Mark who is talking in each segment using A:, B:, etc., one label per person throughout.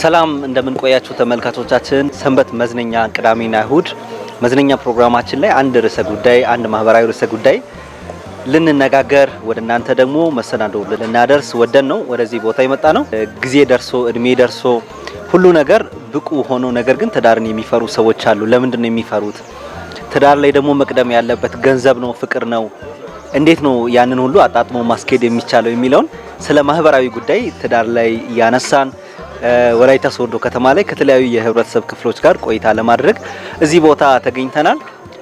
A: ሰላም እንደምን ቆያችሁ ተመልካቾቻችን። ሰንበት መዝነኛ ቅዳሜና እሁድ መዝነኛ ፕሮግራማችን ላይ አንድ ማህበራዊ ርዕሰ ጉዳይ ልንነጋገር ወደ እናንተ ደግሞ መሰናዶ ልናደርስ ወደን ነው ወደዚህ ቦታ የመጣ ነው። ጊዜ ደርሶ እድሜ ደርሶ ሁሉ ነገር ብቁ ሆኖ ነገር ግን ትዳርን የሚፈሩ ሰዎች አሉ። ለምንድን ነው የሚፈሩት? ትዳር ላይ ደግሞ መቅደም ያለበት ገንዘብ ነው ፍቅር ነው? እንዴት ነው ያንን ሁሉ አጣጥሞ ማስኬድ የሚቻለው የሚለውን ስለ ማህበራዊ ጉዳይ ትዳር ላይ ያነሳን ወላይታ ሶዶ ከተማ ላይ ከተለያዩ የህብረተሰብ ክፍሎች ጋር ቆይታ ለማድረግ እዚህ ቦታ ተገኝተናል።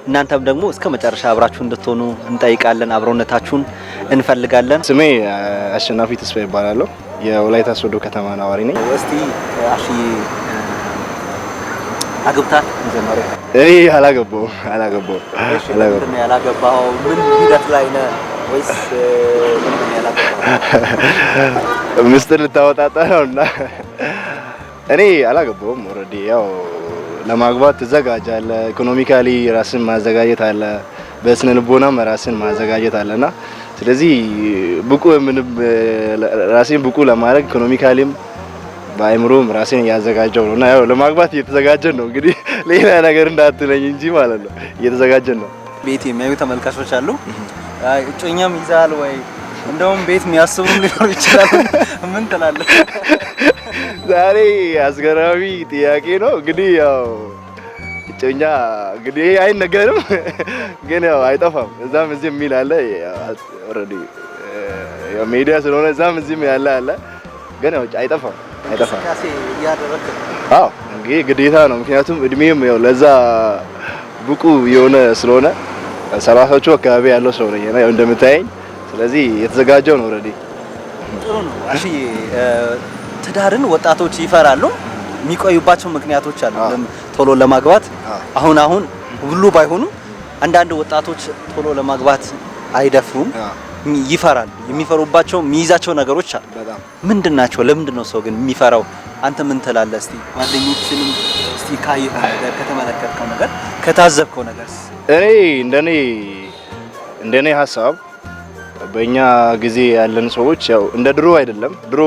A: እናንተም ደግሞ እስከ መጨረሻ አብራችሁ እንድትሆኑ እንጠይቃለን። አብሮነታችሁን እንፈልጋለን።
B: ስሜ አሸናፊ ተስፋ ይባላል። የወላይታ ሶዶ ከተማ ነዋሪ ነኝ።
A: እስቲ አሺ አግብታት መጀመሪያ
B: አላገባው
A: ያላገባው ምን ሂደት ላይ ነህ ወይስ ምን ያላገባው
B: ምስጢር ልታወጣጣ ነውና እኔ አላገባውም። ኦሬዲ ያው ለማግባት ትዘጋጃለህ። ኢኮኖሚካሊ ራስን ማዘጋጀት አለ፣ በስነ ልቦናም ራስን ማዘጋጀት አለና ስለዚህ ራሴን ብቁ ለማድረግ ኢኮኖሚካሊም በአይምሮም ራሴን ያዘጋጀው ነውና ያው ለማግባት እየተዘጋጀን ነው። እንግዲህ ሌላ ነገር እንዳትለኝ እንጂ ማለት ነው እየተዘጋጀን ነው።
A: ቤት የሚያዩ ተመልካቾች አሉ። እጮኛም ይዛል ወይ እንደውም ቤት የሚያስቡ ሊኖር ይችላል። ምን ትላለህ?
B: ዛሬ አስገራሚ ጥያቄ ነው። እንግዲህ ያው እጮኛ እንግዲህ አይነገርም፣ ግን ያው አይጠፋም። እዛም እዚህም የሚል አለ። ኦሬዲ ያው ሚዲያ ስለሆነ እዛም እዚህም ያለ አለ፣ ግን ያው አይጠፋም።
A: ካሴ ያደረክ
B: አዎ እንግዲህ ግዴታ ነው። ምክንያቱም እድሜም ያው ለዛ ብቁ የሆነ ስለሆነ ሰላሳዎቹ አካባቢ ያለው ሰው ነኝ እና ያው እንደምታየኝ ስለዚህ የተዘጋጀው ነው። ኦሬዲ
A: ጥሩ ነው። እሺ ትዳርን ወጣቶች ይፈራሉ። የሚቆዩባቸው ምክንያቶች አሉ ቶሎ ለማግባት። አሁን ሁሉ ባይሆኑ አንዳንድ ወጣቶች ቶሎ ለማግባት አይደፍሩም፣ ይፈራሉ። የሚፈሩባቸው የሚይዛቸው ነገሮች አሉ። ምንድናቸው? ለምንድን ነው ሰው ግን የሚፈራው? አንተ ምን ትላለህ? እስቲ ጓደኞችንም እስቲ ካየኸው ነገር ከተመለከትከው ነገር ከታዘብከው ነገር
B: እንደኔ ሀሳብ በእኛ ጊዜ ያለን ሰዎች ያው እንደ ድሮ አይደለም። ድሮ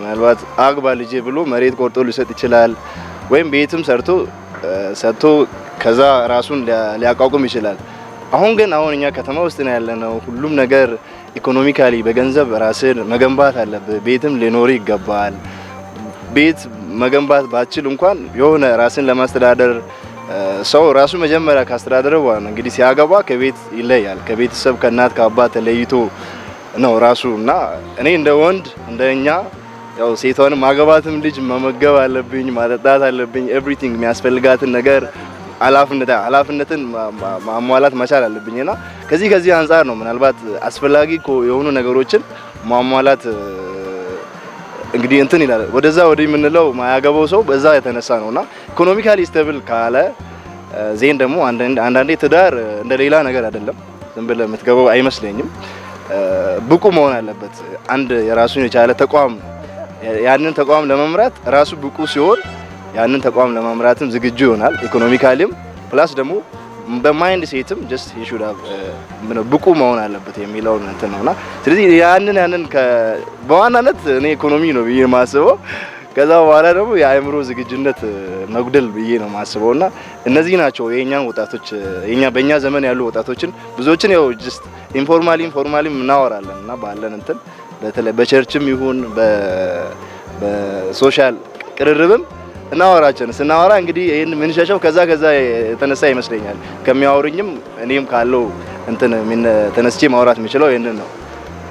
B: ምናልባት አግባ ልጄ ብሎ መሬት ቆርጦ ሊሰጥ ይችላል፣ ወይም ቤትም ሰርቶ ከዛ ራሱን ሊያቋቁም ይችላል። አሁን እኛ ከተማ ውስጥ ነው ያለነው። ሁሉም ነገር ኢኮኖሚካሊ በገንዘብ ራስን መገንባት አለብህ። ቤትም ሊኖር ይገባል። ቤት መገንባት ባችል እንኳን የሆነ ራስን ለማስተዳደር ሰው ራሱ መጀመሪያ ካስተዳደረ በኋላ እንግዲህ ሲያገባ ከቤት ይለያል። ከቤተሰብ ከእናት ከአባት ተለይቶ ነው ራሱና እኔ እንደ ወንድ እንደኛ ያው ሴቷን ማገባትም ልጅ መመገብ አለብኝ፣ ማጠጣት አለብኝ። ኤቭሪቲንግ የሚያስፈልጋትን ነገር ኃላፊነትን ማሟላት መቻል አለብኝና ከዚህ አንፃር ነው ምናልባት አስፈላጊ የሆኑ ነገሮችን ማሟላት እንግዲህ እንትን ይላል። ወደዛ የምንለው ማያገባው ሰው በዛ የተነሳ ነውና ኢኮኖሚካሊ ስቴብል ካለ ዜን ደግሞ አንዳንዴ ትዳር እንደ ሌላ ነገር አይደለም፣ ዝም ብለህ የምትገባው አይመስለኝም። ብቁ መሆን አለበት። አንድ የራሱን የቻለ ተቋም ያንን ተቋም ለመምራት ራሱ ብቁ ሲሆን ያንን ተቋም ለመምራትም ዝግጁ ይሆናል። ኢኮኖሚካሊም ፕላስ ደግሞ በማይንድ ሴትም ጀስት ይሹድ ብቁ መሆን አለበት የሚለው እንትን ነውና ስለዚህ ያንን በዋናነት እኔ ኢኮኖሚ ነው ብዬ የማስበው። ከዛ በኋላ ደግሞ የአእምሮ ዝግጁነት መጉደል ብዬ ነው የማስበውና እነዚህ ናቸው የኛን ወጣቶች በእኛ ዘመን ያሉ ወጣቶችን ብዙዎችን ያው ጀስት ኢንፎርማሊም እናወራለንና ባለን እንትን በተለይ በቸርችም ይሁን በሶሻል ቅርርብም ስናወራ እንግዲህ ይሄን ምን ሸሸው ከዛ የተነሳ ይመስለኛል ከሚያወሩኝም እኔም ካለው እንትን ምን ተነስቼ ማውራት የምችለው ይሄንን ነው።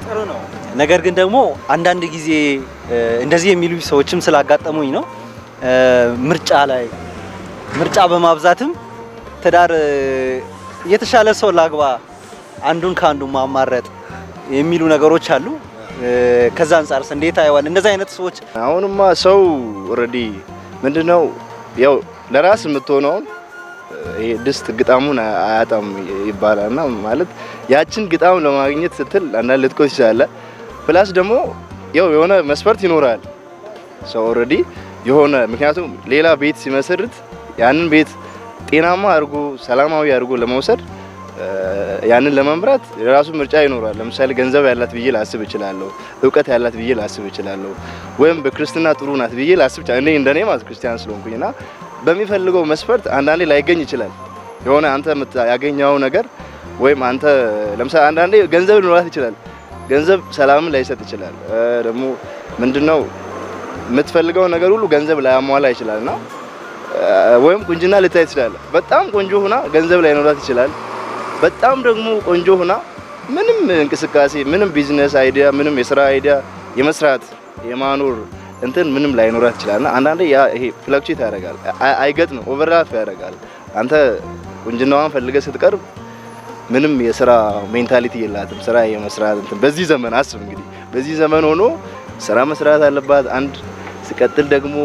A: ጥሩ ነው። ነገር ግን ደግሞ አንዳንድ ጊዜ እንደዚህ የሚሉ ሰዎችም ስላጋጠሙኝ ነው ምርጫ በማብዛትም ትዳር የተሻለ ሰው ላግባ አንዱን ካንዱ ማማረጥ የሚሉ ነገሮች አሉ። ከዛ አንፃርስ እንዴት አይዋል? እንደዚህ አይነት ሰዎች
B: አሁንማ ሰው ኦሬዲ ምንድነው ያው ለራስ የምትሆነው ይሄ ድስት ግጣሙን አያጣም ይባላልና ማለት ያችን ግጣም ለማግኘት ስትል አንዳንድ ልትቆይ ይችላል። ፕላስ ደግሞ ያው የሆነ መስፈርት ይኖራል ሰው ኦሬዲ የሆነ ምክንያቱም ሌላ ቤት ሲመሰርት ያንን ቤት ጤናማ አድርጎ ሰላማዊ አድርጎ ለመውሰድ ያንን ለመምራት የራሱ ምርጫ ይኖራል። ለምሳሌ ገንዘብ ያላት ብዬ ላስብ እችላለሁ፣ እውቀት ያላት ብዬ ላስብ እችላለሁ፣ ወይም በክርስትና ጥሩ ናት ብዬ ላስብ እኔ እንደኔ ማለት ክርስቲያን ስለሆንኩኝና በሚፈልገው መስፈርት አንዳንዴ ላይገኝ ይችላል። የሆነ አንተ ያገኘው ነገር ወይም አንተ ለምሳሌ አንዳንዴ ገንዘብ ሊኖራት ይችላል። ገንዘብ ሰላምን ላይሰጥ ይችላል። ደግሞ ምንድነው የምትፈልገው ነገር ሁሉ ገንዘብ ላያሟላ ይችላልና ወይም ቁንጅና ልታይ ይችላል። በጣም ቆንጆ ሆና ገንዘብ ላይኖራት ይችላል። በጣም ደግሞ ቆንጆ ሆና ምንም እንቅስቃሴ፣ ምንም ቢዝነስ አይዲያ፣ ምንም የስራ አይዲያ የመስራት የማኖር እንትን ምንም ላይኖራት ይችላልና አንዳንዴ ያ ይሄ ፍለክቹዌት ያደርጋል፣ አይገጥም፣ ኦቨርላፕ ያደርጋል። አንተ ቁንጅናዋን ፈልገህ ስትቀርብ ምንም የስራ ሜንታሊቲ የላትም፣ ስራ የመስራት እንትን። በዚህ ዘመን አስብ እንግዲህ በዚህ ዘመን ሆኖ ስራ መስራት አለባት አንድ፣ ሲቀጥል ደግሞ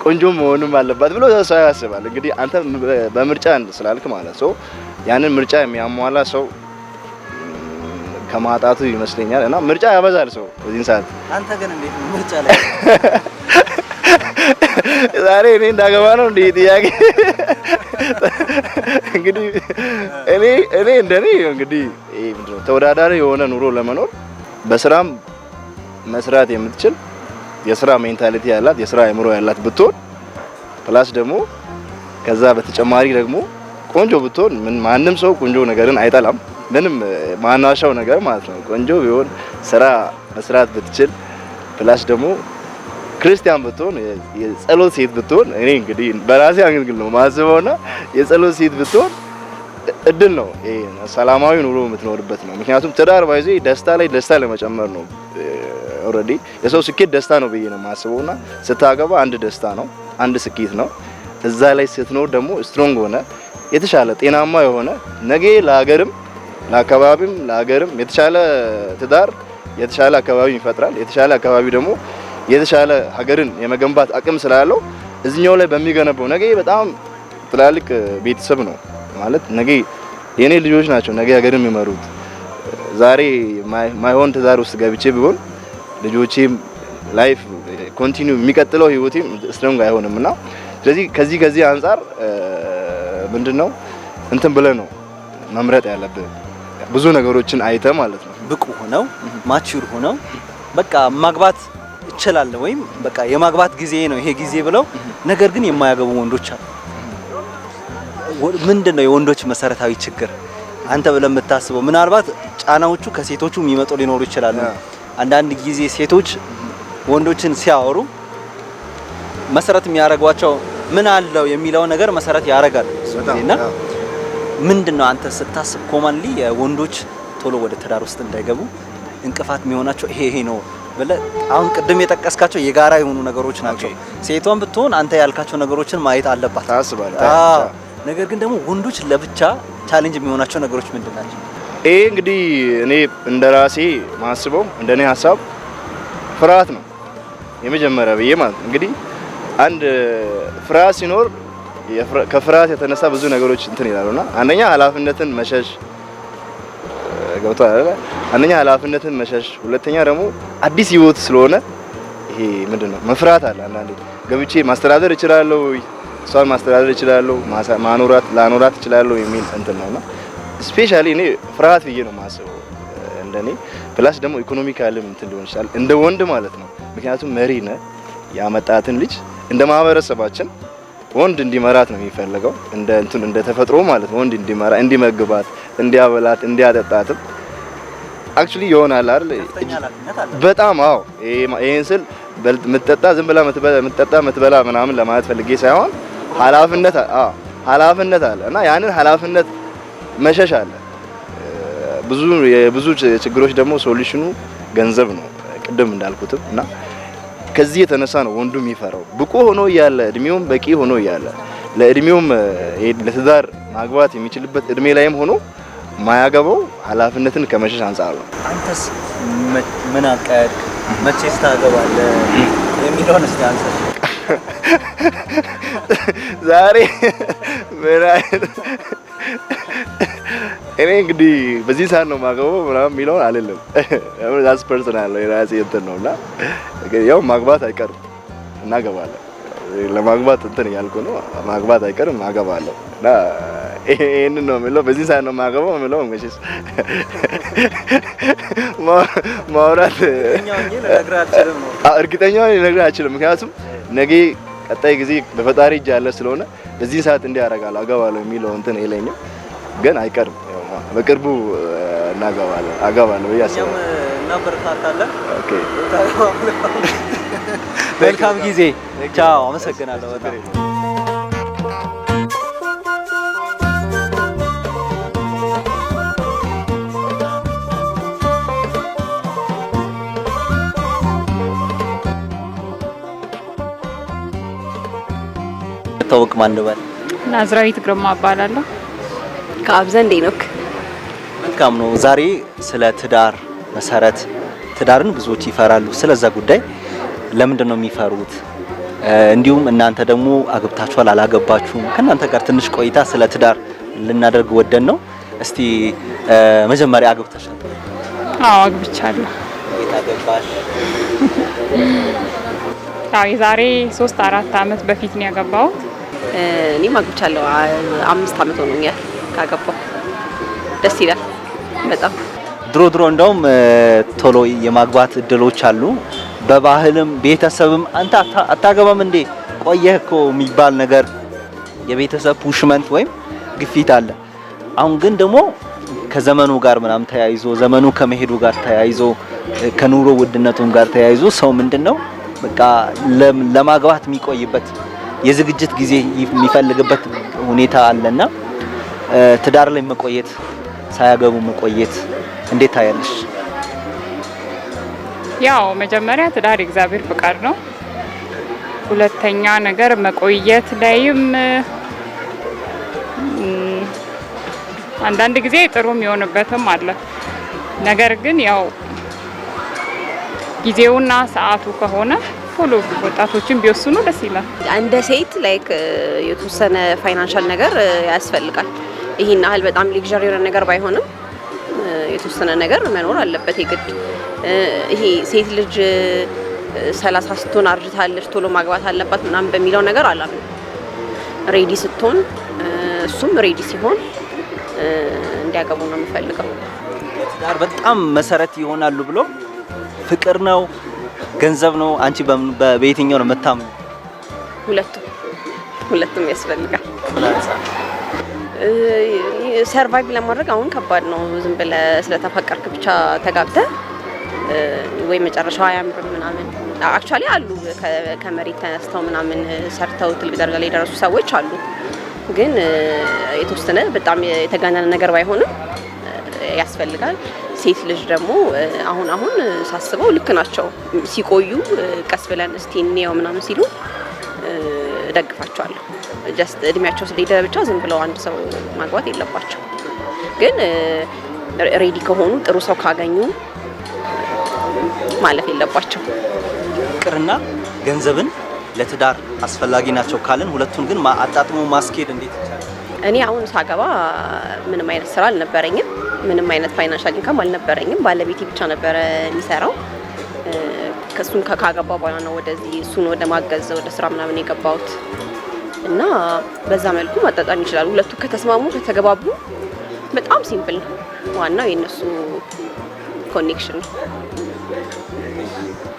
B: ቆንጆ መሆንም አለባት ብሎ ሰው ያስባል። እንግዲህ አንተ በምርጫ ስላልክ ማለት ሰው ያንን ምርጫ የሚያሟላ ሰው ከማጣቱ ይመስለኛል እና ምርጫ ያበዛል ሰው በዚህ ሰዓት።
A: አንተ ግን እንዴት ነው ምርጫ ላይ
B: ዛሬ እኔ እንዳገባ ነው እንዴ ጥያቄ? እንግዲህ እኔ እንደኔ እንግዲህ ምንድነው ተወዳዳሪ የሆነ ኑሮ ለመኖር በስራም መስራት የምትችል የስራ ሜንታሊቲ ያላት የስራ አእምሮ ያላት ብትሆን ፕላስ ደግሞ ከዛ በተጨማሪ ደግሞ ቆንጆ ብትሆን ማንም ሰው ቆንጆ ነገርን አይጠላም። ምንም ማናሻው ነገር ማለት ነው። ቆንጆ ቢሆን ስራ መስራት ብትችል ፕላስ ደግሞ ክርስቲያን ብትሆን የጸሎት ሴት ብትሆን እኔ እንግዲህ በራሴ አንግል ነው ማስበውና የጸሎት ሴት ብትሆን እድል ነው። ይሄ ሰላማዊ ኑሮ የምትኖርበት ነው። ምክንያቱም ትዳር ባይዜ ደስታ ላይ ደስታ ለመጨመር ነው። ኦሬዲ የሰው ስኬት ደስታ ነው ብዬ ነው ማስበውና ስታገባ አንድ ደስታ ነው፣ አንድ ስኬት ነው። እዛ ላይ ስትኖር ደግሞ ስትሮንግ ሆነ የተሻለ ጤናማ የሆነ ነገ ለሀገርም ለአካባቢም ለሀገርም የተሻለ ትዳር የተሻለ አካባቢ ይፈጥራል። የተሻለ አካባቢ ደግሞ የተሻለ ሀገርን የመገንባት አቅም ስላለው እዚህኛው ላይ በሚገነባው ነገ በጣም ትላልቅ ቤተሰብ ነው ማለት ነገ የኔ ልጆች ናቸው ነገ ሀገርን የሚመሩት። ዛሬ ማይሆን ትዳር ውስጥ ገብቼ ቢሆን ልጆቼም ላይፍ ኮንቲኒው የሚቀጥለው ህይወቴም ስትሮንግ አይሆንምና ስለዚህ ከዚህ አንፃር ምንድነው እንትን ብለህ ነው መምረጥ ያለብህ ብዙ ነገሮችን አይተ ማለት ነው።
A: ብቁ ሆነው ማቹር ሆነው በቃ ማግባት ይችላል ወይም በቃ የማግባት ጊዜ ነው ይሄ ጊዜ ብለው ነገር ግን የማያገቡ ወንዶች አሉ። ምንድነው የወንዶች መሰረታዊ ችግር አንተ ብለህ የምታስበው? ምናልባት ጫናዎቹ ከሴቶቹ የሚመጡ ሊኖሩ ይችላሉ። አንዳንድ ጊዜ ሴቶች ወንዶችን ሲያወሩ መሰረት የሚያደርጓቸው ምን አለው የሚለው ነገር መሰረት ያደርጋሉ። ስለዚህና ምንድነው አንተ ስታስብ ኮማንሊ የወንዶች ቶሎ ወደ ትዳር ውስጥ እንዳይገቡ እንቅፋት የሚሆናቸው ይሄ ነው ብለህ አሁን ቅድም የጠቀስካቸው የጋራ የሆኑ ነገሮች ናቸው። ሴቷን ብትሆን አንተ ያልካቸው ነገሮችን ማየት አለባት
B: ታስባለህ።
A: ነገር ግን ደግሞ ወንዶች ለብቻ ቻሌንጅ የሚሆናቸው ነገሮች ምንድናቸው?
B: ይሄ እንግዲህ እኔ እንደራሴ ማስበው እንደኔ ሐሳብ ፍርሃት ነው የመጀመሪያ ብዬ ማለት እንግዲህ አንድ ፍርሃት ሲኖር ከፍርሃት የተነሳ ብዙ ነገሮች እንትን ይላሉና አንደኛ ኃላፊነትን መሸሽ ገብቷል አይደል? አንደኛ ኃላፊነትን መሸሽ፣ ሁለተኛ ደግሞ አዲስ ህይወት ስለሆነ ይሄ ምንድነው መፍራት አለ። አንዳንዴ ገብቼ ማስተዳደር እችላለሁ፣ እሷን ማስተዳደር እችላለሁ፣ ላኖራት እችላለሁ የሚል እንትን ነውና ስፔሻሊ እኔ ፍርሃት ብዬ ነው ማስበው እንደኔ። ፕላስ ደግሞ ኢኮኖሚካልም እንትን ሊሆን ይችላል እንደ ወንድ ማለት ነው። ምክንያቱም መሪ ነህ ያመጣትን ልጅ እንደ ማህበረሰባችን ወንድ እንዲመራት ነው የሚፈልገው እንደ ተፈጥሮ ማለት ነው። ወንድ እንዲመራ እንዲመግባት እንዲያበላት እንዲያጠጣት አክቹሊ ይሆናል አይደል? በጣም አዎ። ይሄን ስል ምትጠጣ ዝም ብላ ምትበላ ምናምን ለማለት ፈልጌ ሳይሆን ኃላፊነት አለ እና ያንን ኃላፊነት መሸሽ አለ። ብዙ ችግሮች ደግሞ ሶሉሽኑ ገንዘብ ነው ቅድም እንዳልኩትም እና ከዚህ የተነሳ ነው ወንዱ የሚፈራው። ብቁ ሆኖ እያለ እድሜውም በቂ ሆኖ እያለ ለእድሜውም ለትዳር ማግባት የሚችልበት እድሜ ላይም ሆኖ ማያገባው ኃላፊነትን ከመሸሽ አንፃር ነው።
A: አንተስ ምን አቀድ መቼስ ታገባለህ የሚለውን እስቲ አንተ
B: ዛሬ ምን አይነት እኔ እንግዲህ በዚህ ሰዓት ነው ማገባው ምናምን የሚለውን አይደለም። ዛስ ፐርሰናል ነው የራሴ እንትን ነውና ያው ማግባት አይቀርም እናገባለን። ለማግባት እንትን ያልኩ ነው ማግባት አይቀርም አገባለሁ እና ይሄንን ነው የምለው። በዚህ ሰዓት ነው የማገባው የምለው። መቼስ ማውራት እርግጠኛ ነኝ ልነግርህ አልችልም። ምክንያቱም ነገ ቀጣይ ጊዜ በፈጣሪ እጅ ያለ ስለሆነ በዚህ ሰዓት እንዲህ አደርጋለሁ አገባለሁ የሚለው እንትን የለኝም። ግን አይቀርም በቅርቡ እናገባለን አገባለሁ ብዬ አስባለሁ። እናበረታታለን። ኦኬ
A: መልካም ጊዜ። ቻው። አመሰግናለሁ በጣም። ታውቅ ማን ነው?
C: ናዝራዊት ግርማ እባላለሁ።
D: ከአብዘ እንዴት ነህ?
A: መልካም ነው። ዛሬ ስለ ትዳር መሰረት፣ ትዳርን ብዙዎች ይፈራሉ። ስለዛ ጉዳይ ለምንድን ነው የሚፈሩት? እንዲሁም እናንተ ደግሞ አግብታችኋል አላገባችሁም? ከእናንተ ጋር ትንሽ ቆይታ ስለ ትዳር ልናደርግ ወደን ነው። እስቲ መጀመሪያ አግብተሻል?
C: አዎ አግብቻለሁ።
A: የታገባሽ?
C: አዎ የዛሬ 3-4 አመት በፊት ነው ያገባሁት።
D: እኔም አግብቻለሁ። 5 አመት ሆኖኛል ካገባሁ። ደስ ይላል በጣም።
A: ድሮ እንደውም ቶሎ የማግባት እድሎች አሉ። በባህልም ቤተሰብም አንተ አታገባም እንዴ ቆየህ እኮ የሚባል ነገር የቤተሰብ ፑሽመንት ወይም ግፊት አለ። አሁን ግን ደግሞ ከዘመኑ ጋር ምናምን ተያይዞ ዘመኑ ከመሄዱ ጋር ተያይዞ ከኑሮ ውድነቱም ጋር ተያይዞ ሰው ምንድነው በቃ ለማግባት የሚቆይበት የዝግጅት ጊዜ የሚፈልግበት ሁኔታ አለና ትዳር ላይ መቆየት ሳያገቡ መቆየት እንዴት ታያለሽ?
C: ያው መጀመሪያ ትዳር እግዚአብሔር ፍቃድ ነው። ሁለተኛ ነገር መቆየት ላይም አንዳንድ ጊዜ ጥሩ የሚሆንበትም አለ። ነገር ግን ያው ጊዜውና ሰዓቱ ከሆነ ሁሉ ወጣቶችን ቢወስኑ ደስ ይላል።
D: እንደ ሴት ላይክ የተወሰነ ፋይናንሻል ነገር ያስፈልጋል። ይሄን ያህል በጣም ሌክዠሪ የሆነ ነገር ባይሆንም የተወሰነ ነገር መኖር አለበት የግድ። ይሄ ሴት ልጅ 30 ስትሆን አርጅታለች ቶሎ ማግባት አለባት ምናምን በሚለው ነገር አላምንም። ሬዲ ስትሆን እሱም ሬዲ ሲሆን እንዲያገቡ ነው የምፈልገው።
A: ትዳር በጣም መሰረት ይሆናሉ ብሎ ፍቅር ነው ገንዘብ ነው? አንቺ በየትኛው ነው የምታምኑ? ሁለቱም ያስፈልጋል። ሰርቫይቭ ለማድረግ አሁን ከባድ ነው። ዝም ብለህ ስለተፈቀርክ ብቻ ተጋብተህ ወይ መጨረሻው አያምርም ምናምን። አክቹአሊ አሉ ከመሬት ተነስተው ምናምን ሰርተው ትልቅ ደረጃ ላይ የደረሱ ሰዎች አሉ። ግን የተወሰነ በጣም የተጋነነ ነገር ባይሆንም ያስፈልጋል። ሴት ልጅ ደግሞ አሁን ሳስበው ልክ ናቸው። ሲቆዩ ቀስ ብለን እስቲ እንየው ምናምን ሲሉ ደግፋቸዋለሁ። ጀስት እድሜያቸው ስለሄደ ብቻ ዝም ብለው አንድ ሰው ማግባት የለባቸው። ግን ሬዲ ከሆኑ ጥሩ ሰው ካገኙ ማለፍ የለባቸው። ፍቅርና ገንዘብን ለትዳር አስፈላጊ ናቸው ካልን ሁለቱን ግን አጣጥሞ ማስኬድ እንዴት ይቻላል? እኔ አሁን ሳገባ ምንም አይነት ስራ አልነበረኝም። ምንም አይነት ፋይናንሻል ኢንካም አልነበረኝም። ባለቤቴ ብቻ ነበረ የሚሰራው። ከሱን ካገባ በኋላ ነው ወደዚህ እሱን ወደ ማገዝ ወደ ስራ ምናምን የገባሁት እና በዛ መልኩ ማጣጣም ይችላል። ሁለቱ ከተስማሙ ከተገባቡ በጣም ሲምፕል ነው። ዋናው የነሱ ኮኔክሽን ነው።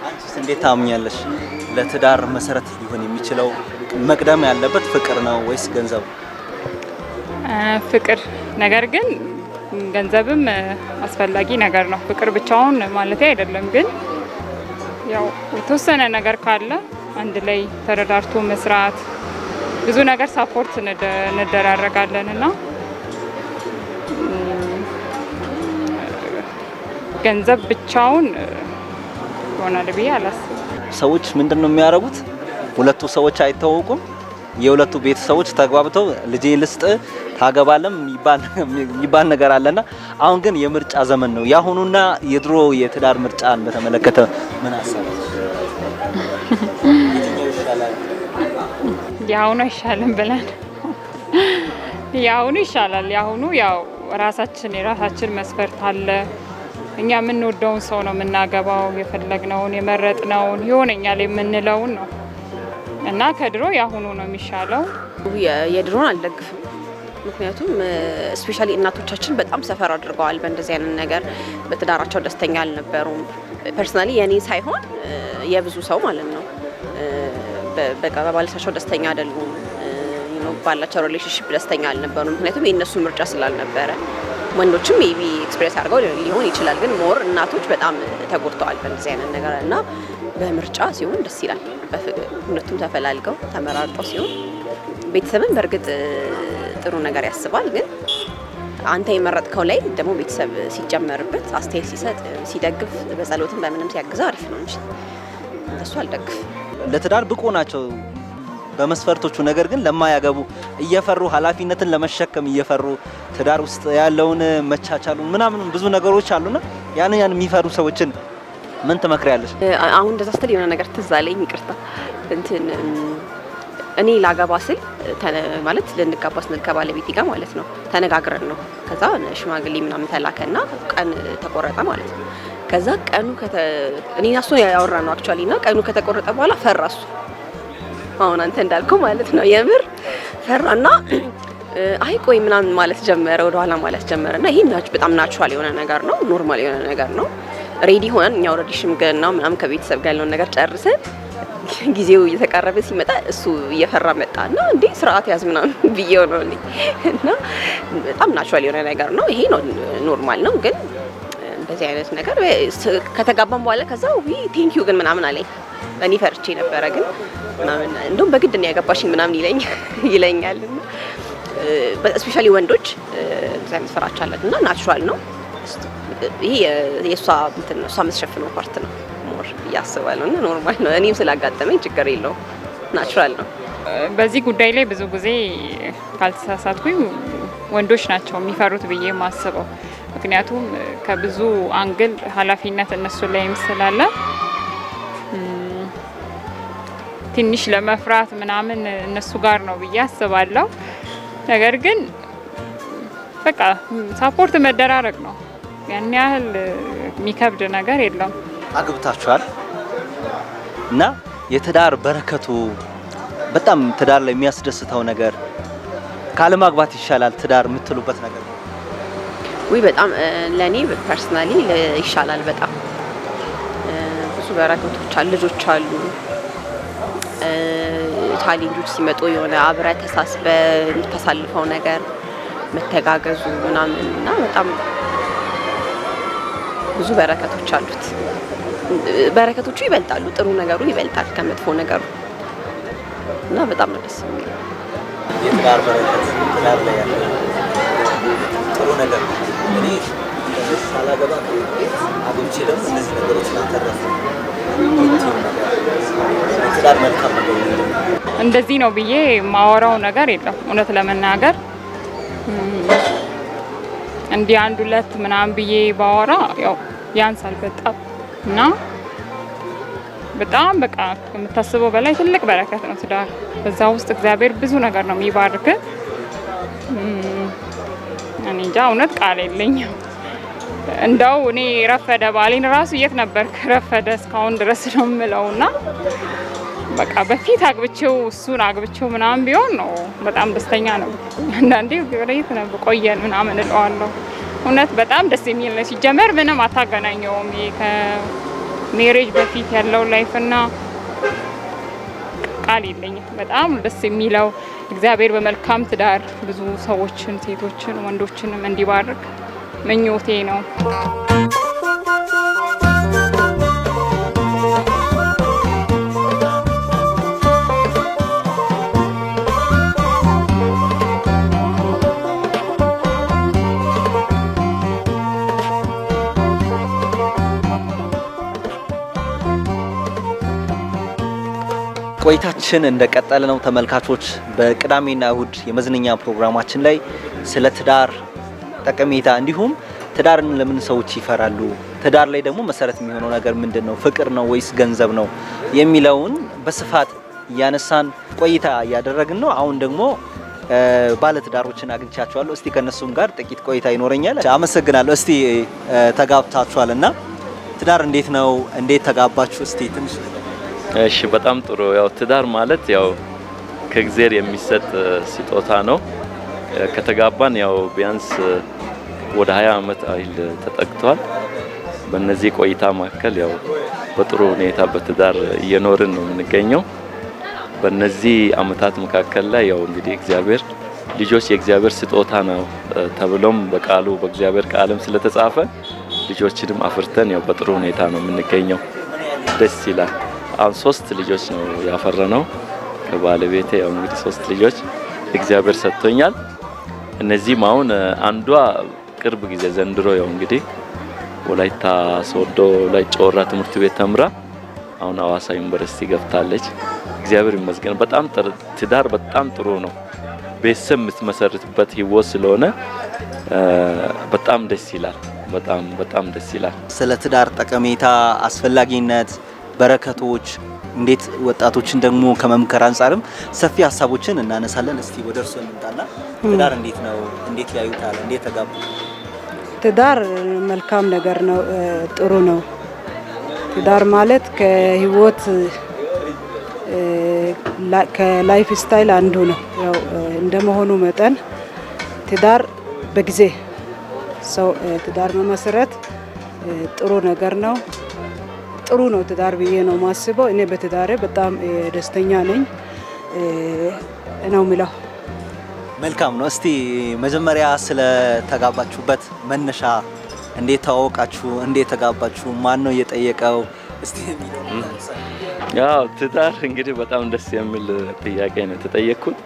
A: አንቺስ እንዴት ታምኛለሽ? ለትዳር መሰረት ሊሆን የሚችለው መቅደም ያለበት ፍቅር ነው ወይስ ገንዘብ?
C: ፍቅር። ነገር ግን ገንዘብም አስፈላጊ ነገር ነው። ፍቅር ብቻውን ማለት አይደለም። ግን ያው የተወሰነ ነገር ካለ አንድ ላይ ተረዳርቶ መስራት ብዙ ነገር ሳፖርት እንደራረጋለንና ገንዘብ ብቻውን ይሆናል ብዬ አላስብም።
A: ሰዎች ምንድነው የሚያደርጉት? ሁለቱ ሰዎች አይተዋወቁም። የሁለቱ ቤተሰቦች ተግባብተው ልጄ ልስጥ ታገባለም የሚባል ነገር አለና አሁን ግን የምርጫ ዘመን ነው። ያሁኑና የድሮ የትዳር ምርጫን በተመለከተ ምን አሰባችሁ?
C: ያሁኑ ይሻላል ብለን ያሁኑ ይሻላል። ያሁኑ ያው የራሳችን መስፈርት አለ። እኛ የምንወደውን ሰው ነው የምናገባው። የፈለግነውን የመረጥነውን ይሆነኛል የምንለውን ነው እና ከድሮ ያሁኑ ነው የሚሻለው። የድሮን አልደግፍም።
D: ምክንያቱም ስፔሻሊ እናቶቻችን በጣም ሰፈር አድርገዋል በእንደዚህ አይነት ነገር። በትዳራቸው ደስተኛ አልነበሩም። ፐርሰናሊ የኔ ሳይሆን የብዙ ሰው ማለት ነው። በቃ በባለሳቸው ደስተኛ አይደሉም፣ ባላቸው ሪሌሽንሺፕ ደስተኛ አልነበሩም። ምክንያቱም የእነሱ ምርጫ ስላልነበረ። ወንዶችም ሜቢ ኤክስፕሬስ አድርገው ሊሆን ይችላል፣ ግን ሞር እናቶች በጣም ተጎድተዋል በእንደዚህ አይነት ነገር እና በምርጫ ሲሆን ደስ ይላል። ሁለቱም ተፈላልገው ተመራርጠው ሲሆን ቤተሰብን በእርግጥ ጥሩ ነገር ያስባል፣ ግን አንተ የመረጥከው ላይ ደግሞ ቤተሰብ ሲጨመርበት አስተያየት ሲሰጥ ሲደግፍ፣ በጸሎትም በምንም ሲያግዛ አሪፍ ነው እንጂ እሱ አልደግፍ።
A: ለትዳር ብቁ ናቸው በመስፈርቶቹ፣ ነገር ግን ለማያገቡ እየፈሩ ኃላፊነትን ለመሸከም እየፈሩ ትዳር ውስጥ ያለውን መቻቻሉን ምናምን ብዙ ነገሮች አሉና ያን የሚፈሩ ሰዎችን ምን ትመክሪያለሽ?
D: አሁን እንደዛ ስትል የሆነ ነገር ትዝ አለኝ። ይቅርታ እኔ ላገባ ስል ማለት ልንጋባ ስንል ከባለቤቴ ጋር ማለት ነው ተነጋግረን ነው። ከዛ ሽማግሌ ምናምን ተላከና ቀን ተቆረጠ ማለት ነው። ከዛ ቀኑ እኔ እሱ ያወራነው አክቹአሊ እና ቀኑ ከተቆረጠ በኋላ ፈራሱ። አሁን አንተ እንዳልከው ማለት ነው የምር ፈራና አይ ቆይ ምናምን ማለት ጀመረ፣ ወደ ኋላ ማለት ጀመረና ይሄ በጣም ናቹራል የሆነ ነገር ነው፣ ኖርማል የሆነ ነገር ነው። ሬዲ ሆነን እኛ ኦልሬዲ ሽምግልና ምናምን ከቤተሰብ ጋር ያለውን ነገር ጨርሰን ጊዜው እየተቃረበ ሲመጣ እሱ እየፈራ መጣና እንዴ ስርዓት ያዝ ምናምን ብዬው ነው እና በጣም ናቹራል የሆነ ነገር ነው። ይሄ ነው ኖርማል ነው። ግን እንደዚህ አይነት ነገር ከተጋባን በኋላ ከዛ ቴንክ ዩ ግን ምናምን አለኝ። እኔ ፈርቼ ነበረ፣ ግን ምናምን እንደውም በግድ ነው ያገባሽኝ ምናምን ይለኛል። ስፔሻሊ ወንዶች እንደዚህ አይነት ፍራቻ አለና ናቹራል ነው። ይሄ የእሷ እንትን ነው፣ እሷ የምትሸፍነው ፓርት ነው ሞር እያስባለሁ እና ኖርማል ነው። እኔም ስላጋጠመኝ ችግር የለውም፣ ናቹራል ነው።
C: በዚህ ጉዳይ ላይ ብዙ ጊዜ ካልተሳሳትኩኝ ወንዶች ናቸው የሚፈሩት ብዬ የማስበው። ምክንያቱም ከብዙ አንግል ኃላፊነት እነሱ ላይም ስላለ ትንሽ ለመፍራት ምናምን እነሱ ጋር ነው ብዬ አስባለሁ። ነገር ግን በቃ ሳፖርት መደራረግ ነው። ያን ያህል የሚከብድ ነገር የለም።
A: አግብታችኋል እና የትዳር በረከቱ በጣም ትዳር ላይ የሚያስደስተው ነገር ካለማግባት ይሻላል ትዳር የምትሉበት ነገር ነው?
D: ወይ በጣም ለኔ ፐርሰናሊ ይሻላል። በጣም ብዙ በረከቶች አሉ፣ ልጆች አሉ፣ ቻሌንጆች ሲመጡ የሆነ አብረ ተሳስበ የምታሳልፈው ነገር መተጋገዙ ምናምን እና በጣም ብዙ በረከቶች አሉት። በረከቶቹ ይበልጣሉ፣ ጥሩ ነገሩ ይበልጣል ከመጥፎ ነገሩ እና በጣም ነው ደስ የሚለው።
A: የትዳር በረከት ትዳር ላይ ያለው ጥሩ ነገር እኔ ሳላገባ አግብቼ ደግሞ እነዚህ ነገሮች ላተረፉ ትዳር መልካም ነገር
C: እንደዚህ ነው ብዬ ማወራው ነገር የለም። እውነት ለመናገር እንዲህ አንድ ሁለት ምናምን ብዬ ባወራ ያው ያንሳል በጣም እና በጣም በቃ የምታስበው በላይ ትልቅ በረከት ነው ትዳር። በዛ ውስጥ እግዚአብሔር ብዙ ነገር ነው የሚባርክ። እኔ እንጃ እውነት ቃል የለኝም። እንደው እኔ ረፈደ ባሌን ራሱ የት ነበርክ ረፈደ እስካሁን ድረስ ነው የምለውና በቃ በፊት አግብቼው እሱን አግብቼው ምናምን ቢሆን ነው በጣም ደስተኛ ነው። አንዳንዴ ወሬት ነው ቆየን ምናምን እለዋለሁ። እውነት በጣም ደስ የሚል ነው። ሲጀመር ምንም አታገናኘውም ከሜሬጅ በፊት ያለው ላይፍ እና ቃል የለኝም። በጣም ደስ የሚለው እግዚአብሔር በመልካም ትዳር ብዙ ሰዎችን፣ ሴቶችን፣ ወንዶችንም እንዲባርክ ምኞቴ ነው።
A: ቆይታችን እንደቀጠለ ነው ተመልካቾች። በቅዳሜና እሁድ የመዝናኛ ፕሮግራማችን ላይ ስለ ትዳር ጠቀሜታ እንዲሁም ትዳርን ለምን ሰዎች ይፈራሉ፣ ትዳር ላይ ደግሞ መሰረት የሚሆነው ነገር ምንድነው፣ ፍቅር ነው ወይስ ገንዘብ ነው የሚለውን በስፋት እያነሳን ቆይታ እያደረግን ነው። አሁን ደግሞ ባለትዳሮችን አግኝቻቸዋለሁ። እስቲ ከነሱም ጋር ጥቂት ቆይታ ይኖረኛል። አመሰግናለሁ። እስቲ ተጋብታችኋልና ትዳር እንዴት ነው? እንዴት ተጋባችሁ? እስቲ ትንሽ
E: እሺ፣ በጣም ጥሩ። ያው ትዳር ማለት ያው ከእግዚአብሔር የሚሰጥ ስጦታ ነው። ከተጋባን ያው ቢያንስ ወደ 20 ዓመት አይል ተጠግቷል። በእነዚህ ቆይታ መካከል ያው በጥሩ ሁኔታ በትዳር እየኖርን ነው የምንገኘው። በእነዚህ አመታት መካከል ላይ ያው እንግዲህ እግዚአብሔር ልጆች የእግዚአብሔር ስጦታ ነው ተብሎም በቃሉ በእግዚአብሔር ቃልም ስለተጻፈ ልጆችንም አፍርተን ያው በጥሩ ሁኔታ ነው የምንገኘው። ደስ ይላል። አሁን 3 ልጆች ነው ያፈራነው ከባለቤቴ። ያው እንግዲህ 3 ልጆች እግዚአብሔር ሰጥቶኛል። እነዚህም አሁን አንዷ ቅርብ ጊዜ ዘንድሮ ያው እንግዲህ ወላይታ ሶዶ ላይ ጮራ ትምህርት ቤት ተምራ አሁን አዋሳ ዩኒቨርሲቲ ገብታለች። እግዚአብሔር ይመስገን። በጣም ትዳር በጣም ጥሩ ነው። ቤተሰብ የምትመሰርትበት ህይወት ስለሆነ በጣም ደስ ይላል። በጣም ደስ ይላል።
A: ስለ ትዳር ጠቀሜታ፣ አስፈላጊነት፣ በረከቶች እንዴት ወጣቶችን ደግሞ ከመምከር አንጻርም ሰፊ ሀሳቦችን እናነሳለን። እስቲ ወደ እርሱ እንምጣና ትዳር እንዴት ነው? እንዴት ያዩታል? እንዴት ተጋቡ?
F: ትዳር መልካም ነገር ነው፣ ጥሩ ነው። ትዳር ማለት ከህይወት ከላይፍ ስታይል አንዱ ነው። ያው እንደመሆኑ መጠን ትዳር በጊዜ ሰው ትዳር መመስረት ጥሩ ነገር ነው። ጥሩ ነው ትዳር ብዬ ነው ማስበው። እኔ በትዳሬ በጣም ደስተኛ ነኝ ነው ምለው።
A: መልካም ነው። እስቲ መጀመሪያ ስለ ተጋባችሁበት መነሻ እንዴት ተዋወቃችሁ? እንዴት ተጋባችሁ? ማን ነው የጠየቀው? እስቲ
E: ያው ትዳር እንግዲህ በጣም ደስ የሚል ጥያቄ ነው ተጠየቅኩት።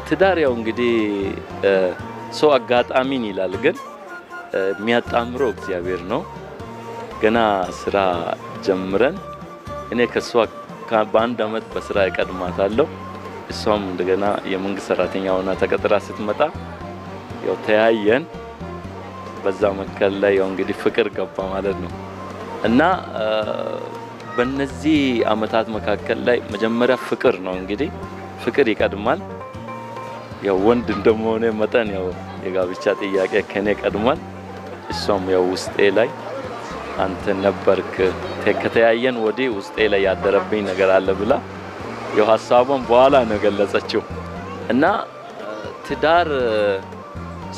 E: ትዳር ያው እንግዲህ ሰው አጋጣሚን ይላል፣ ግን የሚያጣምረው እግዚአብሔር ነው። ገና ስራ ጀምረን እኔ ከሷ በአንድ አመት በስራ እቀድማታለሁ። እሷም እንደገና የመንግስት ሰራተኛ ሆና ተቀጥራ ስትመጣ ያው ተያየን። በዛ መካከል ላይ ያው እንግዲህ ፍቅር ገባ ማለት ነው እና በእነዚህ አመታት መካከል ላይ መጀመሪያ ፍቅር ነው። እንግዲህ ፍቅር ይቀድማል። ያው ወንድ እንደመሆነ መጠን ያው የጋብቻ ጥያቄ ከኔ ቀድሟል። እሷም ያው ውስጤ ላይ አንተ ነበርክ ከተያየን ወዲህ ውስጤ ላይ ያደረብኝ ነገር አለ ብላ ያው ሐሳቧን በኋላ ነው ገለጸችው እና ትዳር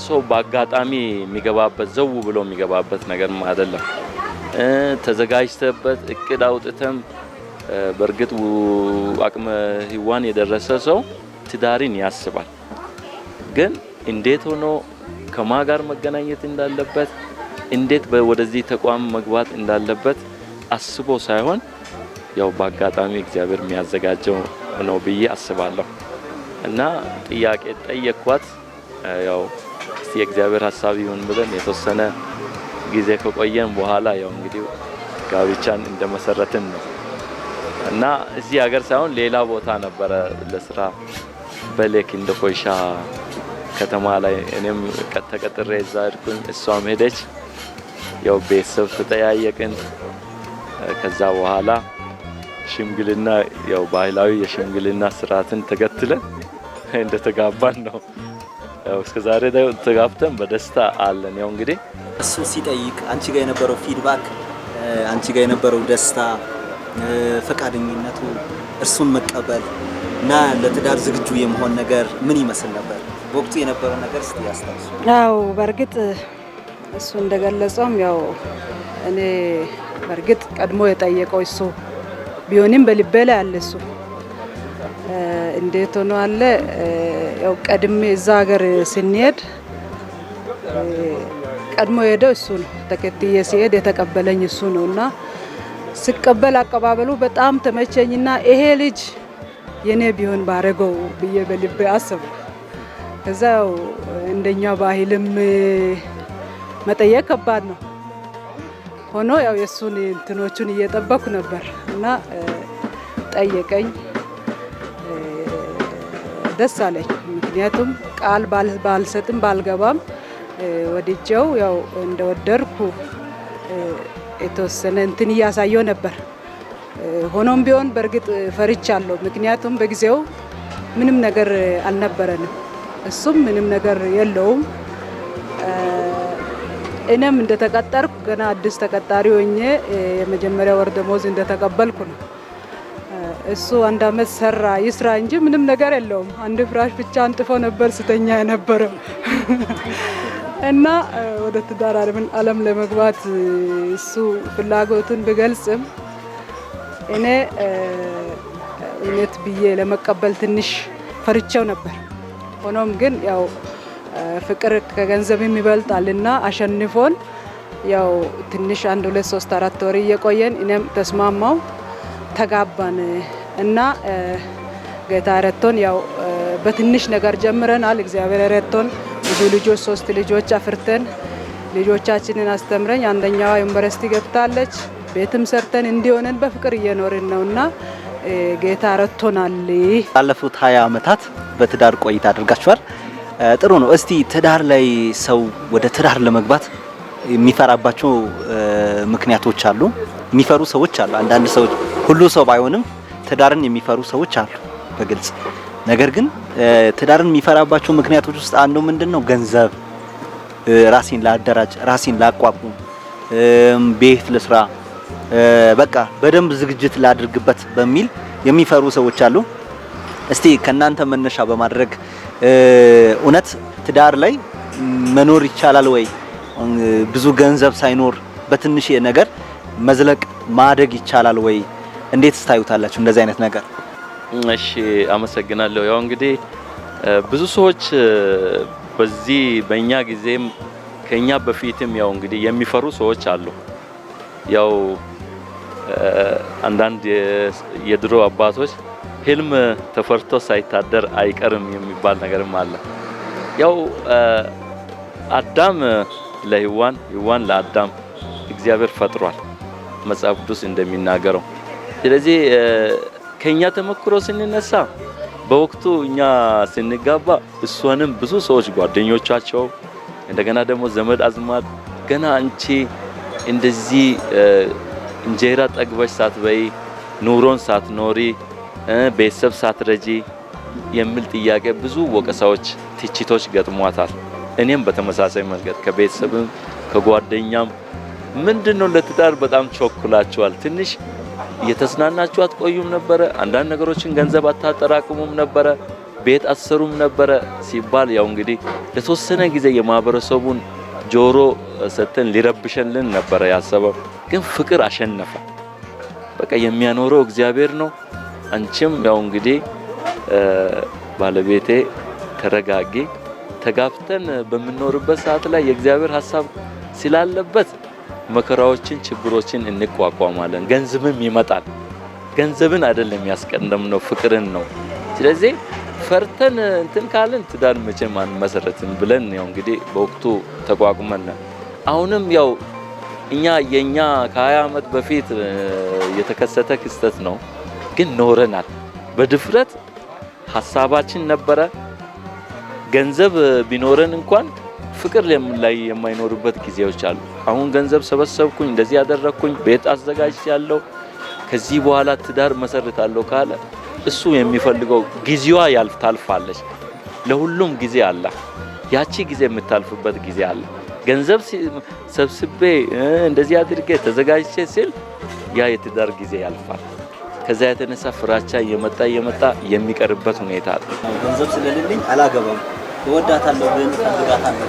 E: ሰው በአጋጣሚ የሚገባበት ዘው ብሎ የሚገባበት ነገር አይደለም። ተዘጋጅተበት እቅድ አውጥተም በርግጥ አቅመ ሔዋን የደረሰ ሰው ትዳርን ያስባል። ግን እንዴት ሆኖ ከማን ጋር መገናኘት እንዳለበት እንዴት ወደዚህ ተቋም መግባት እንዳለበት አስቦ ሳይሆን ያው በአጋጣሚ እግዚአብሔር የሚያዘጋጀው ነው ብዬ አስባለሁ እና ጥያቄ ጠየቅኳት። ያው እስቲ የእግዚአብሔር ሐሳብ ይሁን ብለን የተወሰነ ጊዜ ከቆየን በኋላ ያው እንግዲህ ጋብቻን እንደመሰረትን ነው እና እዚህ ሀገር ሳይሆን ሌላ ቦታ ነበረ ለስራ በሌክ እንደ ኮይሻ ከተማ ላይ እኔም ተቀጥሬ እዛ ሄድኩኝ። እሷም ሄደች። ያው ቤተሰብ ተጠያየቅን። ከዛ በኋላ ሽምግልና ያው ባህላዊ የሽምግልና ስርዓትን ተከትለን እንደተጋባን ነው። ያው እስከዛሬ ተጋብተን በደስታ አለን። ያው እንግዲህ
A: እሱ ሲጠይቅ አንቺ ጋር የነበረው ፊድባክ፣ አንቺ ጋር የነበረው ደስታ፣ ፈቃደኝነቱ፣ እርሱን መቀበል እና ለትዳር ዝግጁ የመሆን ነገር ምን ይመስል ነበር? ወቅቱ የነበረው ነገር እስቲ ያስታውሱ።
F: ያው በርግጥ እሱ እንደገለጸውም ያው እኔ በርግጥ ቀድሞ የጠየቀው እሱ ቢሆንም በልቤ ላይ አለ እሱ እንዴት ሆኖ አለ። ያው ቀድሜ እዛ ሀገር ስንሄድ ቀድሞ ሄደው እሱ ነው። ተከትዬ ሲሄድ የተቀበለኝ እሱ ነውና ሲቀበል አቀባበሉ በጣም ተመቸኝና ይሄ ልጅ የኔ ቢሆን ባረገው ብዬ በልቤ አሰብኩ። ከዛው እንደኛ ባህልም መጠየቅ ከባድ ነው ሆኖ ያው የሱን እንትኖቹን እየጠበኩ ነበር እና ጠየቀኝ። ደስ አለኝ። ምክንያቱም ቃል ባልሰጥም ባልገባም ወድጄው ያው እንደወደድኩ የተወሰነ እንትን እያሳየው ነበር። ሆኖም ቢሆን በርግጥ ፈርቻለሁ። ምክንያቱም በጊዜው ምንም ነገር አልነበረንም፣ እሱም ምንም ነገር የለውም። እኔም እንደተቀጠርኩ ገና አዲስ ተቀጣሪ ሆኜ የመጀመሪያ ወር ደሞዝ እንደተቀበልኩ ነው እሱ 1 አመት ሰራ ይስራ እንጂ ምንም ነገር የለውም። አንድ ፍራሽ ብቻ አንጥፎ ነበር ስተኛ የነበረው እና ወደ ትዳር ዓለም ለመግባት እሱ ፍላጎቱን ቢገልጽም እኔ እውነት ብዬ ለመቀበል ትንሽ ፈርቼው ነበር። ሆኖም ግን ያው ፍቅር ከገንዘብም ይበልጣልና አሸንፎን ያው ትንሽ 1 2 3 4 ወር እየቆየን እኔም ተስማማው ተጋባን እና ጌታ ረድቶን ያው በትንሽ ነገር ጀምረናል። እግዚአብሔር ረድቶን ብዙ ልጆች 3 ልጆች አፍርተን ልጆቻችንን አስተምረን አንደኛዋ ዩኒቨርሲቲ ገብታለች። ቤትም ሰርተን እንዲሆነን በፍቅር እየኖርን ነውና ጌታ ረድቶናል።
A: ባለፉት 20 አመታት በትዳር ቆይታ አድርጋችኋል። ጥሩ ነው። እስቲ ትዳር ላይ ሰው ወደ ትዳር ለመግባት የሚፈራባቸው ምክንያቶች አሉ። የሚፈሩ ሰዎች አሉ። አንዳንድ ሰዎች ሁሉ ሰው ባይሆንም ትዳርን የሚፈሩ ሰዎች አሉ በግልጽ። ነገር ግን ትዳርን የሚፈራባቸው ምክንያቶች ውስጥ አንዱ ምንድነው? ገንዘብ፣ ራሴን ላደራጅ፣ ራሴን ላቋቁም፣ ቤት ልስራ፣ በቃ በደንብ ዝግጅት ላድርግበት በሚል የሚፈሩ ሰዎች አሉ። እስቲ ከናንተ መነሻ በማድረግ እውነት ትዳር ላይ መኖር ይቻላል ወይ? ብዙ ገንዘብ ሳይኖር በትንሽ ነገር መዝለቅ ማደግ ይቻላል ወይ? እንዴት ታዩታላችሁ እንደዚህ አይነት ነገር?
E: እሺ አመሰግናለሁ። ያው እንግዲህ ብዙ ሰዎች በዚህ በእኛ ጊዜም ከኛ በፊትም ያው እንግዲህ የሚፈሩ ሰዎች አሉ። ያው አንዳንድ የድሮ አባቶች ህልም ተፈርቶ ሳይታደር አይቀርም የሚባል ነገርም አለ። ያው አዳም ለሔዋን ሔዋን ለአዳም እግዚአብሔር ፈጥሯል መጽሐፍ ቅዱስ እንደሚናገረው። ስለዚህ ከኛ ተመክሮ ስንነሳ በወቅቱ እኛ ስንጋባ እሷንም ብዙ ሰዎች ጓደኞቻቸው እንደገና ደግሞ ዘመድ አዝማድ ገና አንቺ እንደዚህ እንጀራ ጠግበሽ ሳትበይ ኑሮን ሳትኖሪ ቤተሰብ ሳትረጂ የሚል ጥያቄ ብዙ ወቀሳዎች፣ ትችቶች ገጥሟታል። እኔም በተመሳሳይ መንገድ ከቤተሰብም ከጓደኛም ምንድነው ለትዳር በጣም ቸኩላችኋል፣ ትንሽ እየተዝናናችሁ አትቆዩም ነበረ፣ አንዳንድ ነገሮችን ገንዘብ አታጠራቅሙም ነበረ፣ ቤት አትሰሩም ነበረ ሲባል ያው እንግዲህ ለተወሰነ ጊዜ የማህበረሰቡን ጆሮ ሰተን ሊረብሸልን ነበረ ያሰበው። ግን ፍቅር አሸነፈ። በቃ የሚያኖረው እግዚአብሔር ነው። አንቺም ያው እንግዲህ ባለቤቴ ተረጋጊ፣ ተጋፍተን በምንኖርበት ሰዓት ላይ የእግዚአብሔር ሐሳብ ስላለበት መከራዎችን ችግሮችን እንቋቋማለን። ገንዘብም ይመጣል። ገንዘብን አይደለም ያስቀደምነው ፍቅርን ነው። ስለዚህ ፈርተን እንትን ካልን ትዳር መቼም አንመሰረትም ብለን ያው እንግዲህ በወቅቱ ተቋቁመን አሁንም ያው የኛ ከ20 አመት በፊት የተከሰተ ክስተት ነው። ግን ኖረናል። በድፍረት ሐሳባችን ነበረ። ገንዘብ ቢኖረን እንኳን ፍቅር ላይ የማይኖርበት ጊዜዎች አሉ። አሁን ገንዘብ ሰበሰብኩኝ፣ እንደዚህ ያደረኩኝ፣ ቤት አዘጋጅቻለሁ፣ ከዚህ በኋላ ትዳር መሰርታለሁ ካለ እሱ የሚፈልገው ጊዜዋ ታልፋለች። ለሁሉም ጊዜ አለ። ያቺ ጊዜ የምታልፍበት ጊዜ አለ። ገንዘብ ሰብስቤ እንደዚህ አድርጌ ተዘጋጅቼ ሲል ያ የትዳር ጊዜ ያልፋል። ከዛ የተነሳ ፍራቻ እየመጣ የሚቀርበት ሁኔታ አለ።
A: ገንዘብ ስለሌለኝ አላገባም፣ እወዳታለሁ፣ ግን ፈልጋታለሁ፣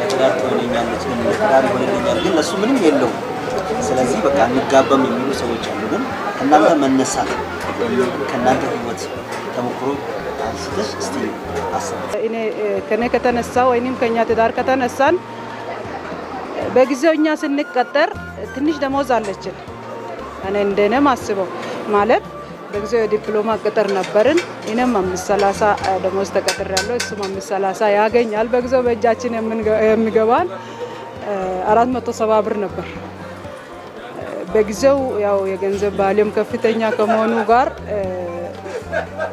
A: ለትዳር ትሆነኛለች፣ ለትዳር ይሆንልኛል፣ ግን ለሱ ምንም የለውም። ስለዚህ በቃ እንጋባም የሚሉ ሰዎች አሉ። ግን እናንተ መነሳት ከናንተ ህይወት ተሞክሮ አንስተሽ እስቲ አስቡ።
F: እኔ ከኔ ከተነሳ ወይንም ከኛ ትዳር ከተነሳን በጊዜው እኛ ስንቀጠር ትንሽ ደሞዝ አለችን። እኔ እንደኔም አስበው ማለት በጊዜው የዲፕሎማ ቅጥር ነበርን። እኔም 530 ደሞዝ ተቀጥሬያለሁ፣ እሱም 530 ያገኛል። በጊዜው በእጃችን የሚገባን 470 ብር ነበር። በጊዜው ያው የገንዘብ ባለም ከፍተኛ ከመሆኑ ጋር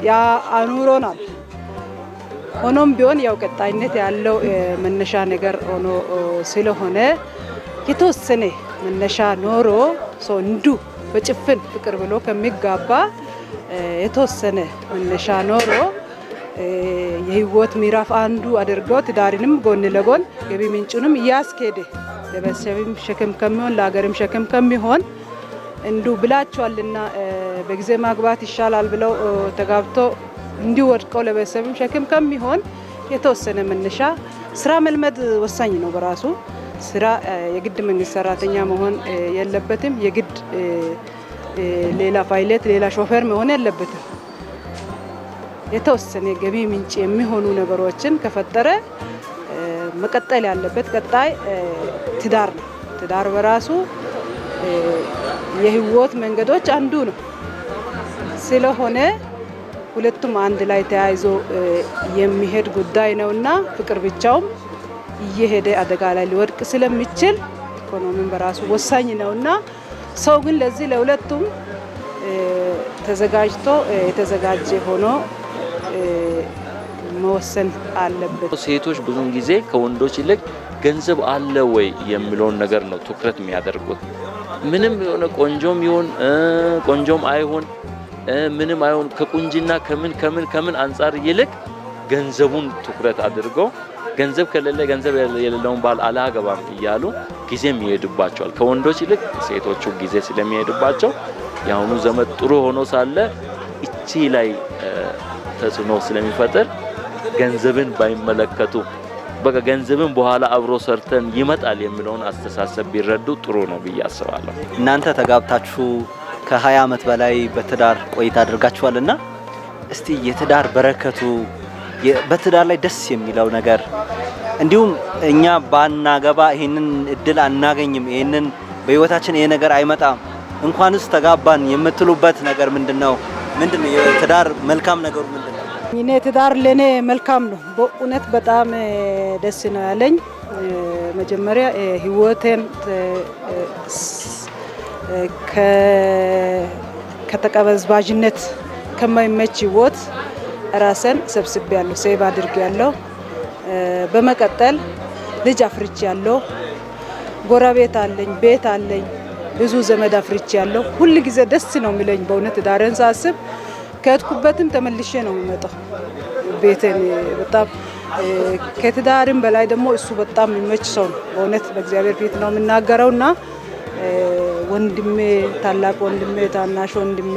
F: ያ አኑሮናል። ሆኖም ቢሆን ያው ቀጣይነት ያለው መነሻ ነገር ሆኖ ስለሆነ የተወሰነ መነሻ ኖሮ ሰው እንዱ በጭፍን ፍቅር ብሎ ከሚጋባ የተወሰነ መነሻ ኖሮ የህይወት ምዕራፍ አንዱ አድርገው ትዳርንም ጎን ለጎን ገቢ ምንጩንም እያስኬደ ለቤተሰብም ሸክም ከሚሆን ለሀገርም ሸክም ከሚሆን እንዱ ብላቸዋልና በጊዜ ማግባት ይሻላል ብለው ተጋብቶ እንዲወድቀው ለቤተሰብም ሸክም ከሚሆን የተወሰነ መነሻ ስራ መልመድ ወሳኝ ነው። በራሱ ስራ የግድ መንግስት ሰራተኛ መሆን የለበትም። የግድ ሌላ ፓይለት ሌላ ሾፌር መሆን የለበትም። የተወሰነ ገቢ ምንጭ የሚሆኑ ነገሮችን ከፈጠረ መቀጠል ያለበት ቀጣይ ትዳር ነው። ትዳር በራሱ የህይወት መንገዶች አንዱ ነው። ስለሆነ ሁለቱም አንድ ላይ ተያይዞ የሚሄድ ጉዳይ ነውና ፍቅር ብቻውም እየሄደ አደጋ ላይ ሊወድቅ ስለሚችል ኢኮኖሚን በራሱ ወሳኝ ነውና ሰው ግን ለዚህ ለሁለቱም ተዘጋጅቶ የተዘጋጀ ሆኖ መወሰን አለበት።
E: ሴቶች ብዙውን ጊዜ ከወንዶች ይልቅ ገንዘብ አለ ወይ የሚለውን ነገር ነው ትኩረት የሚያደርጉት። ምንም የሆነ ቆንጆም አይሆን ምንም አይሆን ከቁንጅና ከምን አንጻር ይልቅ ገንዘቡን ትኩረት አድርገው ገንዘብ ከሌለ ገንዘብ የሌለውን ባል አላገባም እያሉ ጊዜም ይሄድባቸዋል። ከወንዶች ይልቅ ሴቶቹ ጊዜ ስለሚሄድባቸው የአሁኑ ዘመን ጥሩ ሆኖ ሳለ እቺ ላይ ተጽዕኖ ስለሚፈጥር ገንዘብን ባይመለከቱ በቃ ገንዘብን በኋላ አብሮ ሰርተን ይመጣል የሚለውን አስተሳሰብ ቢረዱ ጥሩ ነው ብዬ አስባለሁ።
A: እናንተ ተጋብታችሁ ከ20 ዓመት በላይ በትዳር ቆይታ አድርጋችኋልና እስቲ የትዳር በረከቱ በትዳር ላይ ደስ የሚለው ነገር እንዲሁም እኛ ባናገባ ይሄንን እድል አናገኝም፣ ይሄንን በህይወታችን ይሄ ነገር አይመጣም እንኳንስ ተጋባን የምትሉበት ነገር ምንድነው? የትዳር መልካም ነገሩ ምንድነው?
F: እኔ ትዳር ለኔ መልካም ነው። በእውነት በጣም ደስ ነው ያለኝ። መጀመሪያ ህይወቴን ከተቀበዝባዥነት ከማይመች ህይወት ራስን ሰብስቤያለሁ፣ ሴቭ አድርጌያለሁ። በመቀጠል ልጅ አፍርቻለሁ፣ ጎረቤት አለኝ፣ ቤት አለኝ፣ ብዙ ዘመድ አፍርቻለሁ። ሁሉ ጊዜ ደስ ነው የሚለኝ በእውነት ትዳርን ሳስብ ከሄድኩበትም ተመልሼ ነው የምመጣው። ቤቴን በጣም ከትዳርም በላይ ደግሞ እሱ በጣም የሚመች ሰው ነው በእውነት በእግዚአብሔር ፊት ነው የምናገረውና ወንድሜ፣ ታላቅ ወንድሜ፣ ታናሽ ወንድሜ፣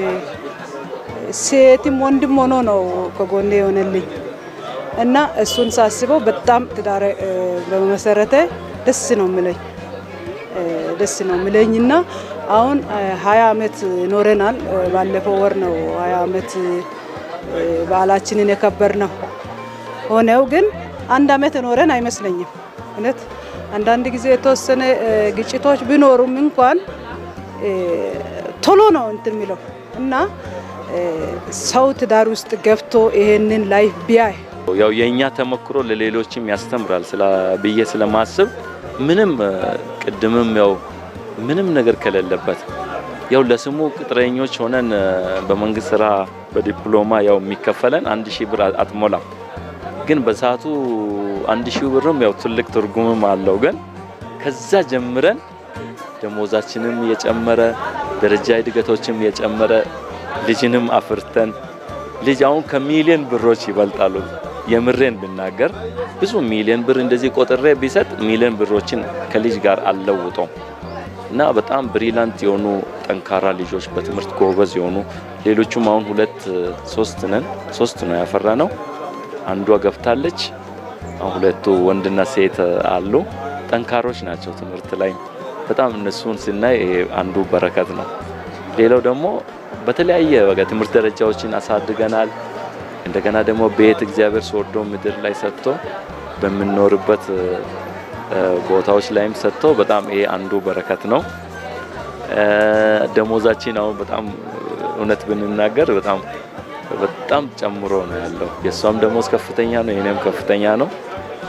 F: ሴትም ወንድም ሆኖ ነው ከጎኔ የሆነልኝ እና እሱን ሳስበው በጣም ትዳር በመሰረተ ደስ ነው የሚለኝና አሁን 20 ዓመት ኖረናል። ባለፈው ወር ነው 20 ዓመት በዓላችንን የከበርነው። ሆነው ግን አንድ ዓመት ኖረን አይመስለኝም። እውነት አንዳንድ ጊዜ የተወሰነ ግጭቶች ቢኖሩም እንኳን ቶሎ ነው እንትን የሚለው እና ሰው ትዳር ውስጥ ገብቶ ይሄንን ላይፍ ቢያይ
E: ያው የኛ ተመክሮ ለሌሎችም ያስተምራል ብዬ ስለማስብ ምንም ቅድምም ያው ምንም ነገር ከሌለበት ያው ለስሙ ቅጥረኞች ሆነን በመንግስት ስራ በዲፕሎማ ያው የሚከፈለን 1000 ብር አትሞላም። ግን በሰዓቱ 1000 ብርም ያው ትልቅ ትርጉምም አለው። ግን ከዛ ጀምረን ደሞዛችንም የጨመረ ደረጃ እድገቶችም የጨመረ ልጅንም አፍርተን ልጅ አሁን ከሚሊዮን ብሮች ይበልጣሉ። የምሬን ብናገር ብዙ ሚሊዮን ብር እንደዚህ ቆጥሬ ቢሰጥ ሚሊዮን ብሮችን ከልጅ ጋር አልለውጠው እና በጣም ብሪላንት የሆኑ ጠንካራ ልጆች በትምህርት ጎበዝ የሆኑ ሌሎቹም አሁን 3 ነው ያፈራነው። አንዷ ገብታለች። አሁን 2 ወንድና ሴት አሉ። ጠንካሮች ናቸው ትምህርት ላይ በጣም እነሱን ስናይ ይሄ አንዱ በረከት ነው። ሌላው ደግሞ በተለያየ ትምህርት ደረጃዎችን አሳድገናል። እንደገና ደግሞ ቤት እግዚአብሔር ሶዶ ምድር ላይ ሰጥቶ በመኖርበት ቦታዎች ላይም ሰጥቶ በጣም ይሄ አንዱ በረከት ነው። ደሞዛችን አሁን በጣም እውነት ብንናገር በጣም ጨምሮ ነው ያለው። የሷም ደሞዝ ከፍተኛ ነው፣ የኔም ከፍተኛ ነው።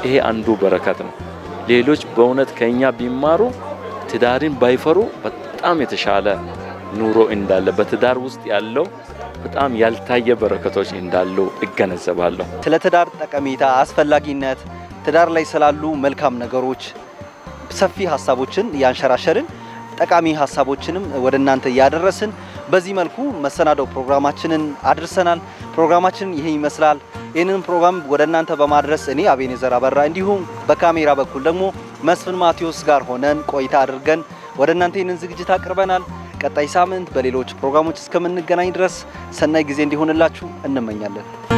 E: ይሄ አንዱ በረከት ነው። ሌሎች በእውነት ከኛ ቢማሩ ትዳርን ባይፈሩ በጣም የተሻለ ኑሮ እንዳለ በትዳር ውስጥ ያለው በጣም ያልታየ በረከቶች እንዳሉ እገነዘባለሁ።
A: ስለ ትዳር ጠቀሜታ፣ አስፈላጊነት፣ ትዳር ላይ ስላሉ መልካም ነገሮች ሰፊ ሀሳቦችን ያንሸራሸርን ጠቃሚ ሀሳቦችንም ወደ እናንተ ያደረስን በዚህ መልኩ መሰናዶ ፕሮግራማችንን አድርሰናል። ፕሮግራማችን ይሄ ይመስላል። ይህንን ፕሮግራም ወደ እናንተ በማድረስ እኔ አቤኔዘር አበራ እንዲሁም በካሜራ በኩል ደግሞ መስፍን ማቴዎስ ጋር ሆነን ቆይታ አድርገን ወደ እናንተ ይህንን ዝግጅት አቅርበናል። ቀጣይ ሳምንት በሌሎች ፕሮግራሞች እስከምንገናኝ ድረስ ሰናይ ጊዜ እንዲሆንላችሁ እንመኛለን።